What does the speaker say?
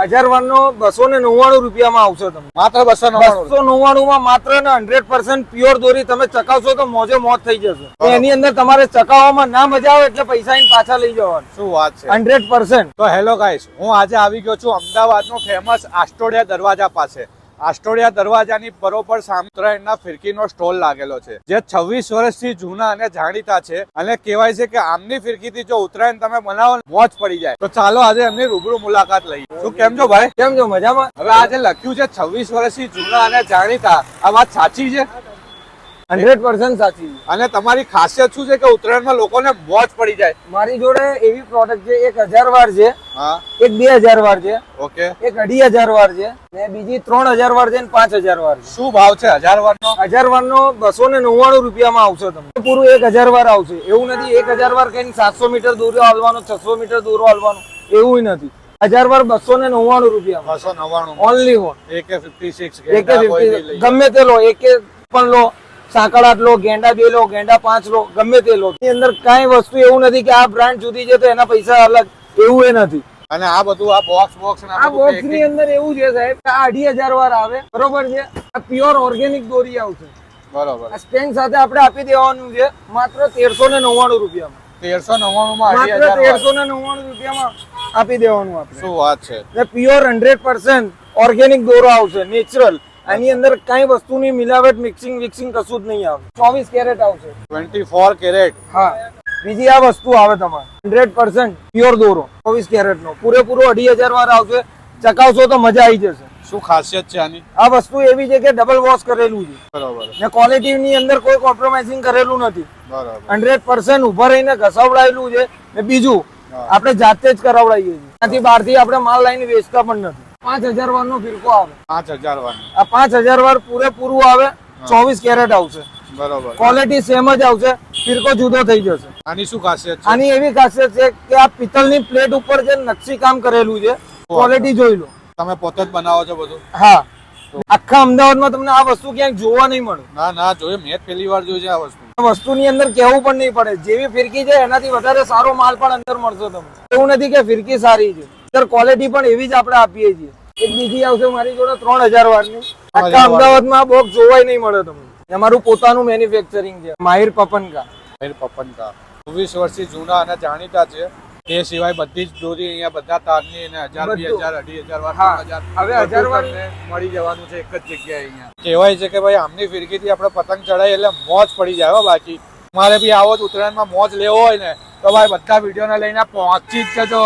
1000 નો 299 રૂપિયામાં આવશે તમને, માત્ર 299 299 માં માત્ર ને 100% પ્યોર દોરી તમે ચકાવશો તો મોજે મોજ થઈ જશે. એની અંદર તમારે ચકાવવામાં ના મજા આવે એટલે પૈસા પાછા લઈ જવાનું. શું વાત છે, 100%. તો હેલો ગાઈસ, હું આજે આવી ગયો છું અમદાવાદનો ફેમસ આસ્ટોડિયા દરવાજા પાસે. આસ્ટોડિયા દરવાજાની બરોબર સામે ઉત્તરાયણના ફિરકીનો સ્ટોલ લાગેલો છે, જે 26 વર્ષથી જૂના અને જાણીતા છે. અને કહેવાય છે કે આમની ફિરકીથી જો ઉત્તરાયણ તમે બનાવો મોજ પડી જાય. તો ચાલો આજે એમની રૂબરૂ મુલાકાત લઈએ. શું કેમ છો ભાઈ? કેમ છો, મજામાં? હવે આજે લખ્યું છે 26 વર્ષથી જૂના અને જાણીતા, આ વાત સાચી છે? 100% સાચી. અને તમારી ખાસિયત શું છે કે ઉત્તરાયણમાં લોકોને મોજ પડી જાય? મારી જોડે એવી પ્રોડક્ટ છે, એક 1000 વાર છે, હા, એક 2000 વાર છે, ઓકે, એક 2500 વાર છે, ને બીજી 3000 વાર છે ને 5000 વાર છે. શું ભાવ છે 1000 વારનો? 1000 વાર નો 299 રૂપિયામાં આવશે તમને. પૂરું 1000 વાર આવશે. એવું નથી 1000 વાર કઈ 700 મીટર દોરો હાલવાનો, 600 મીટર દોરો હાલવાનો, એવું નથી. 1000 વાર 299 રૂપિયામાં 299 ઓનલી વન. AK50 ગમે તે લો, AK પણ લો, સાંકળાટ લો, ગેંડા 2 લો, ગેંડા 5 લો, ગમે તે લો. એની અંદર કઈ વસ્તુ એવું નથી કે આ બ્રાન્ડ જુદી છે તો એના પૈસા અલગ, એવું એ નથી. અને આ બધું આ બોક્સ આ બોક્સ ની અંદર એવું છે સાહેબ કે આ 2500 વાર આવે, બરોબર છે. આ પ્યોર ઓર્ગેનિક દોરી આવશે, બરોબર. આ સ્ટેન્ડ સાથે આપણે આપી દેવાનું છે માત્ર 1399 રૂપિયામાં. 1399 માં માત્ર 1399 રૂપિયામાં આપી દેવાનું આપણે. શું વાત છે, ને પ્યોર 100% ઓર્ગેનિક દોરો આવશે, નેચરલ. આની અંદર કઈ વસ્તુની મિલાવટ, મિક્સિંગ કશું જ નહીં આવે. 24 કેરેટ આવશે, 24 કેરેટ. હા. બીજી આ વસ્તુ આવે તમારે 100% પ્યોર દોરો 24 કેરેટ નો, પૂરેપૂરો 2500 વાર આવશે. ચકાવશો તો મજા આવી જશે. શું ખાસિયત છે આની? આ વસ્તુ એવી છે કે ડબલ વોશ કરેલું છે, બરોબર, ને ક્વોલિટી ની અંદર કોઈ કોમ્પ્રોમાઇઝિંગ કરેલું નથી. બરોબર, 100% ઉભા રહીને ઘસાવડાયેલું છે. ને બીજું આપણે જાતે જ કરાવડાવીએ છીએ, ત્યાંથી બહારથી આપણે માલ લાવીને વેચતા પણ નથી. 5000 વાર નો ફિરકો આવે. 5000 વાર. આ 5000 વાર પૂરેપૂરું આવે, 24 કેરેટ આવશે. બરોબર, ક્વોલિટી સેમ જ આવશે, ફિરકો જુદો થઈ જશે. આની શું ખાસિયત છે? આની એવી ખાસિયત છે કે આ પિત્તળની પ્લેટ ઉપર જે નકશી કામ કરેલું છે, ક્વોલિટી જોઈ લો. તમે પોતે જ બનાવો છો બધું? હા. આખા અમદાવાદમાં તમને આ વસ્તુ ક્યાંક જોવા નહીં મળે. ના જોયું, મેં પહેલી વાર જોયું છે આ વસ્તુ. આ વસ્તુની અંદર કેવું પણ નહીં પડે, જેવી ફિરકી છે એનાથી વધારે સારો માલ પણ અંદર મળશે તમને. એવું નથી કે ફિરકી સારી છે, અંદર ક્વોલિટી પણ એવી જ આપણે આપીએ છીએ. એક બીજી આવશે મારી જોડે 3000 વારની. આખા અમદાવાદમાં આ બોક્સ જોવાય નહીં મળે તમને. અમારું પોતાનું મેન્યુફેક્ચરિંગ છે, માહિર પપનકા. 24 વર્ષથી જૂના અને જાણીતા છે. એ સિવાય બધી જ દોરી અહીંયા બધા તારની અને 1000, 2000, 2500 વાર, 3000 હવે 1000 વાર મળી જવાનું છે એક જ જગ્યાએ. અહીંયા કહેવાય છે કે ભાઈ આમની ફિરકીથી આપણે પતંગ ચડાય એટલે મોજ પડી જાય. બાકી મારે બી આવો જ ઉત્તરાયણમાં મોજ લેવો હોય ને તો ભાઈ બધા વિડીયોને લઈને પહોંચી જ જજો.